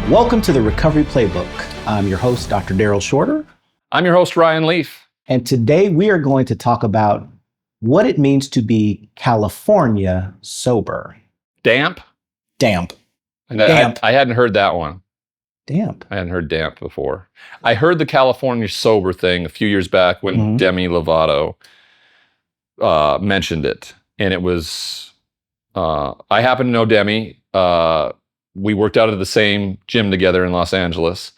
Welcome to the Recovery Playbook. I'm your host, Dr. Daryl Shorter. I'm your host, Ryan Leaf. And today we are going to talk about what it means to be California sober. Damp? Damp. Damp. I hadn't heard that one. Damp. I hadn't heard damp before. I heard the California sober thing a few years back when Demi Lovato mentioned it. And it was, I happen to know Demi. We worked out at the same gym together in Los Angeles.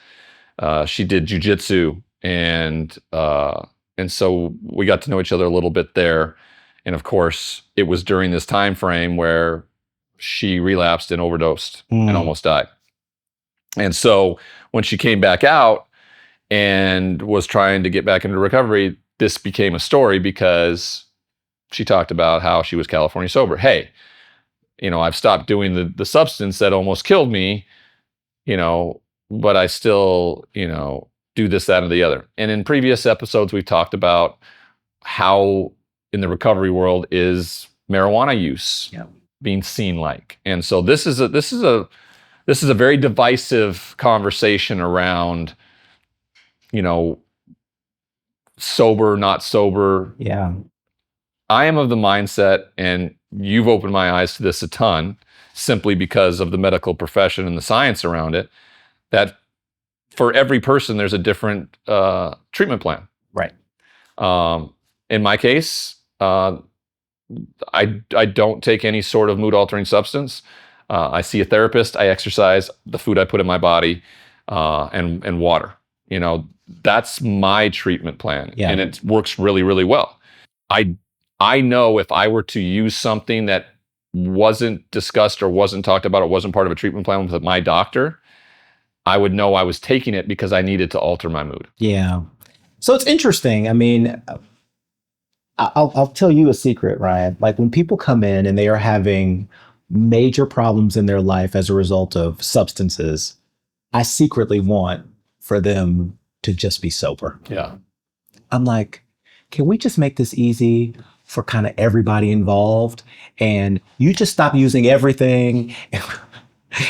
She did jujitsu, and so we got to know each other a little bit there. And of course, it was during this time frame where she relapsed and overdosed and almost died. And so when she came back out and was trying to get back into recovery, this became a story because she talked about how she was California sober. Hey, I've stopped doing the substance that almost killed me, but I still, do this, that, and the other. And in previous episodes, we've talked about how in the recovery world is marijuana use being seen like. And so this is a very divisive conversation around, sober, not sober. Yeah. I am of the mindset, and you've opened my eyes to this a ton, simply because of the medical profession and the science around it, that for every person, there's a different treatment plan. Right. In my case, I don't take any sort of mood-altering substance. I see a therapist, I exercise, the food I put in my body, and water. That's my treatment plan, and it works really, really well. I know if I were to use something that wasn't discussed or wasn't talked about or wasn't part of a treatment plan with my doctor, I would know I was taking it because I needed to alter my mood. Yeah. So it's interesting. I mean, I'll tell you a secret, Ryan. Like when people come in and they are having major problems in their life as a result of substances, I secretly want for them to just be sober. Yeah. I'm like, can we just make this easy for kind of everybody involved? And you just stop using everything.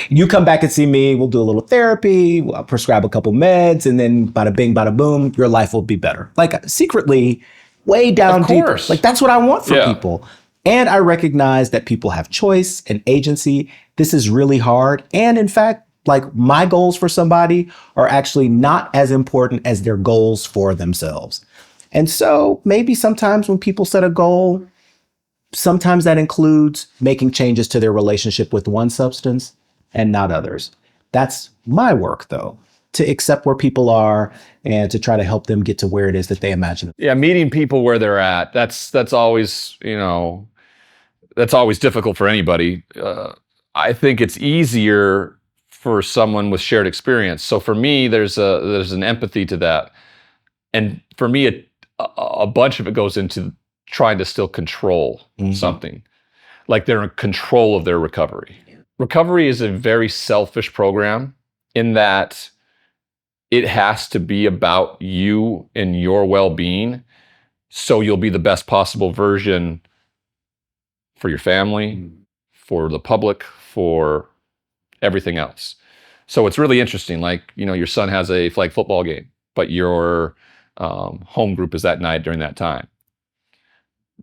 You come back and see me, we'll do a little therapy, I'll prescribe a couple meds, and then bada bing, bada boom, your life will be better. Like secretly, way down deeper. Like that's what I want for people. And I recognize that people have choice and agency. This is really hard. And in fact, like my goals for somebody are actually not as important as their goals for themselves. And so maybe sometimes when people set a goal, sometimes that includes making changes to their relationship with one substance and not others. That's my work, though, to accept where people are and to try to help them get to where it is that they imagine. Yeah, meeting people where they're at. That's always, that's always difficult for anybody. I think it's easier for someone with shared experience. So for me, there's an empathy to that. And for me, a bunch of it goes into trying to still control something. Like they're in control of their recovery. Yeah. Recovery is a very selfish program in that it has to be about you and your well-being, so you'll be the best possible version for your family, for the public, for everything else. So it's really interesting. Like, your son has a flag football game, but your home group is that night during that time.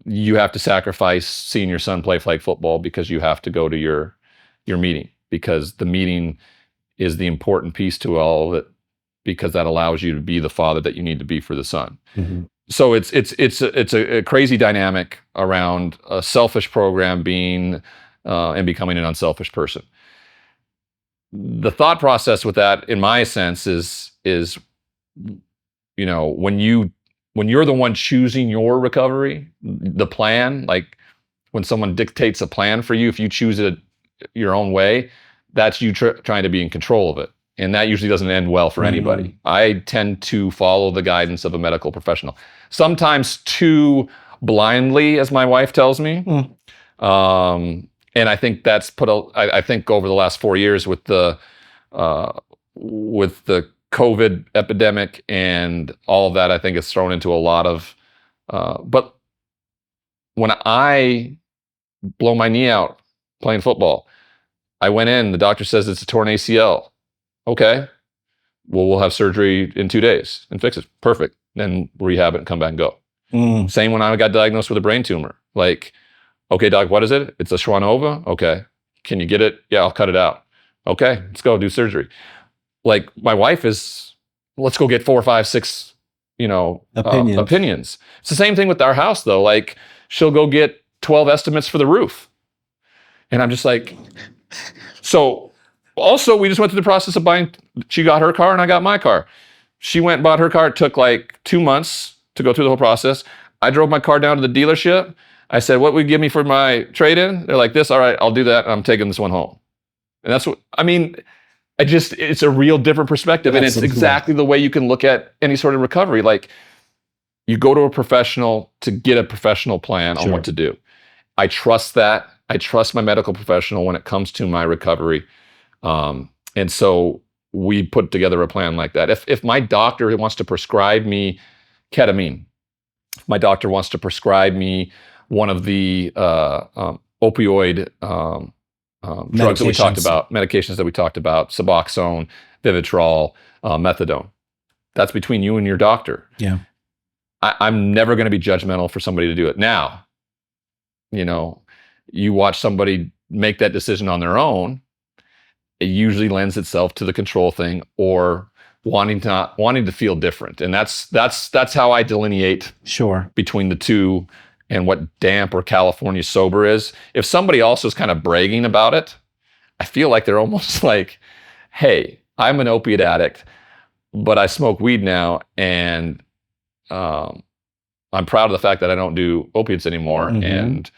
You have to sacrifice seeing your son play flag football because you have to go to your meeting, because the meeting is the important piece to all of it, because that allows you to be the father that you need to be for the son. So it's a crazy dynamic around a selfish program being and becoming an unselfish person. The thought process with that, in my sense, is when you're the one choosing your recovery, the plan, like when someone dictates a plan for you, if you choose it your own way, that's you trying to be in control of it. And that usually doesn't end well for anybody. I tend to follow the guidance of a medical professional, sometimes too blindly, as my wife tells me. And I think that's I think over the last 4 years with the COVID epidemic and all of that, I think it's thrown into a lot of, but when I blow my knee out playing football, I went in, the doctor says it's a torn ACL. Okay, well, we'll have surgery in 2 days and fix it. Perfect. Then rehab it and come back and go. Same when I got diagnosed with a brain tumor. Like, okay, doc, what is it? It's a schwannoma. Okay. Can you get it? Yeah, I'll cut it out. Okay, let's go do surgery. Like, my wife is, let's go get 4, 5, 6, opinions. It's the same thing with our house, though. Like, she'll go get 12 estimates for the roof. And I'm just like, so also, we just went through the process of buying, she got her car and I got my car. She went and bought her car. It took like 2 months to go through the whole process. I drove my car down to the dealership. I said, what would you give me for my trade-in? They're like, this. All right, I'll do that. I'm taking this one home. And that's what, I mean, it's a real different perspective. And it's exactly the way you can look at any sort of recovery. Like, you go to a professional to get a professional plan on what to do. I trust that. I trust my medical professional when it comes to my recovery. And so we put together a plan like that. If my doctor wants to prescribe me ketamine, if my doctor wants to prescribe me one of the opioid drugs that we talked about, medications that we talked about, Suboxone, Vivitrol, methadone, that's between you and your doctor. Yeah. I'm never going to be judgmental for somebody to do it. Now, you watch somebody make that decision on their own, it usually lends itself to the control thing or wanting to feel different. And that's how I delineate between the two and what damp or California sober is. If somebody else is kind of bragging about it, I feel like they're almost like, hey, I'm an opiate addict, but I smoke weed now, and I'm proud of the fact that I don't do opiates anymore, and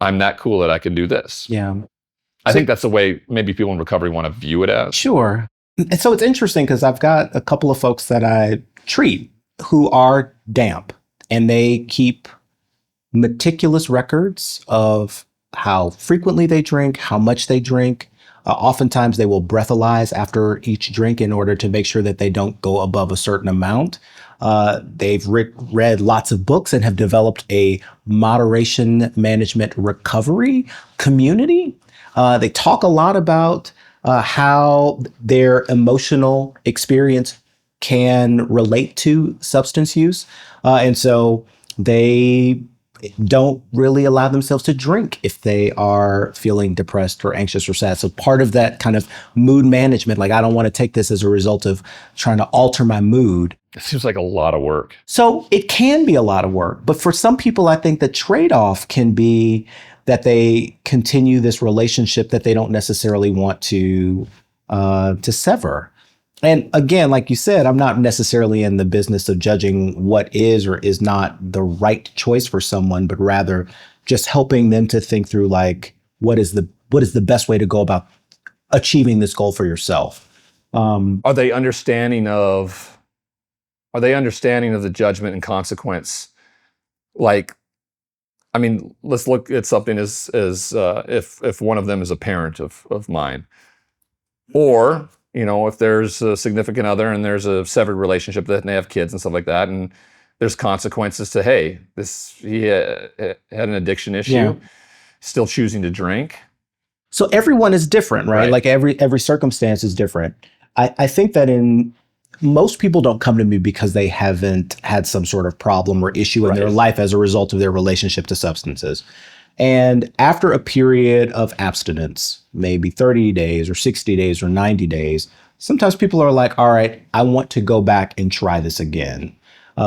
I'm that cool that I can do this. Yeah. I think that's the way maybe people in recovery want to view it as. Sure. And so it's interesting because I've got a couple of folks that I treat who are damp, and they keep meticulous records of how frequently they drink, how much they drink. Oftentimes they will breathalyze after each drink in order to make sure that they don't go above a certain amount. They've read lots of books and have developed a moderation management recovery community. They talk a lot about how their emotional experience can relate to substance use. And so they don't really allow themselves to drink if they are feeling depressed or anxious or sad. So part of that kind of mood management, like, I don't want to take this as a result of trying to alter my mood. It seems like a lot of work. So it can be a lot of work. But for some people, I think the trade-off can be that they continue this relationship that they don't necessarily want to sever. And again, like you said, I'm not necessarily in the business of judging what is or is not the right choice for someone, but rather just helping them to think through, like, what is the best way to go about achieving this goal for yourself. Are they understanding of the judgment and consequence? Like, I mean, let's look at something as if one of them is a parent of mine, or if there's a significant other and there's a severed relationship that they have kids and stuff like that, and there's consequences to, hey, he had an addiction issue, still choosing to drink. So everyone is different, right? Like every circumstance is different. I think that most people don't come to me because they haven't had some sort of problem or issue in their life as a result of their relationship to substances. And after a period of abstinence, maybe 30 days or 60 days or 90 days, sometimes people are like, all right, I want to go back and try this again.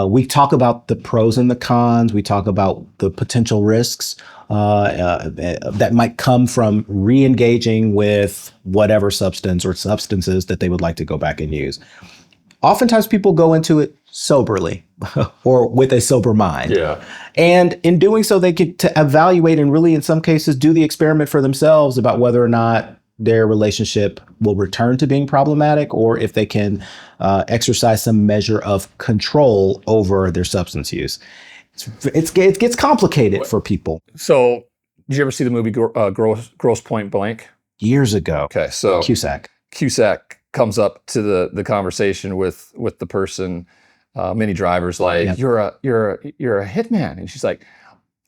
We talk about the pros and the cons. We talk about the potential risks that might come from re-engaging with whatever substance or substances that they would like to go back and use. Oftentimes people go into it soberly or with a sober mind. Yeah. And in doing so, they get to evaluate and really, in some cases, do the experiment for themselves about whether or not their relationship will return to being problematic, or if they can exercise some measure of control over their substance use. It gets complicated for people. So, did you ever see the movie Grosse Point Blank? Years ago. Okay, so Cusack comes up to the conversation with the person, Minnie Driver's like, you're a hitman, and she's like,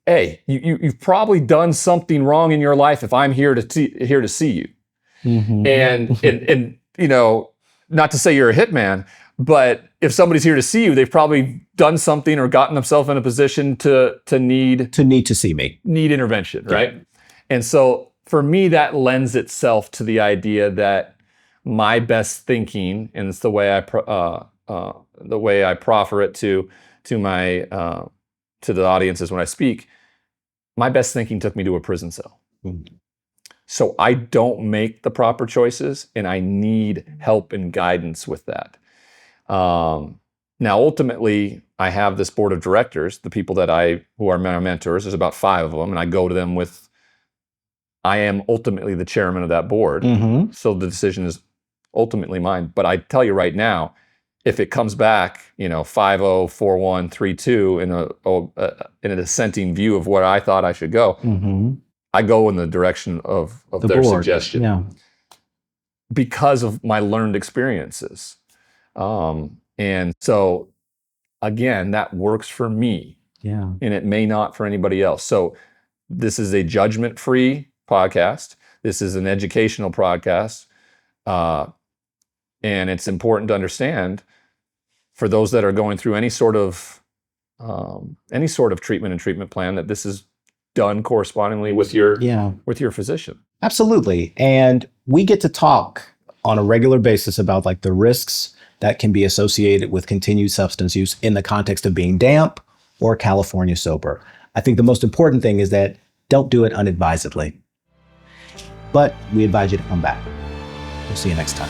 hey, you've probably done something wrong in your life if I'm here to see you. Mm-hmm. And not to say you're a hitman, but if somebody's here to see you, they've probably done something or gotten themselves in a position to need to see me. Need intervention, right? And so for me, that lends itself to the idea that my best thinking, and it's the way I proffer it to my to the audiences when I speak. My best thinking took me to a prison cell. Mm-hmm. So I don't make the proper choices, and I need help and guidance with that. Now, ultimately, I have this board of directors, the people who are my mentors. There's about 5 of them, and I go to them with. I am ultimately the chairman of that board, mm-hmm. So the decision is ultimately mine. But I tell you right now, if it comes back, 5-0, 4-1, 3-2 in a dissenting view of where I thought I should go, mm-hmm. I go in the direction of their board suggestion, because of my learned experiences. And so, again, that works for me, and it may not for anybody else. So this is a judgment-free podcast. This is an educational podcast. And it's important to understand for those that are going through any sort of treatment and treatment plan that this is done correspondingly with your physician. Absolutely. And we get to talk on a regular basis about like the risks that can be associated with continued substance use in the context of being damp or California sober. I think the most important thing is that don't do it unadvisedly. But we advise you to come back. We'll see you next time.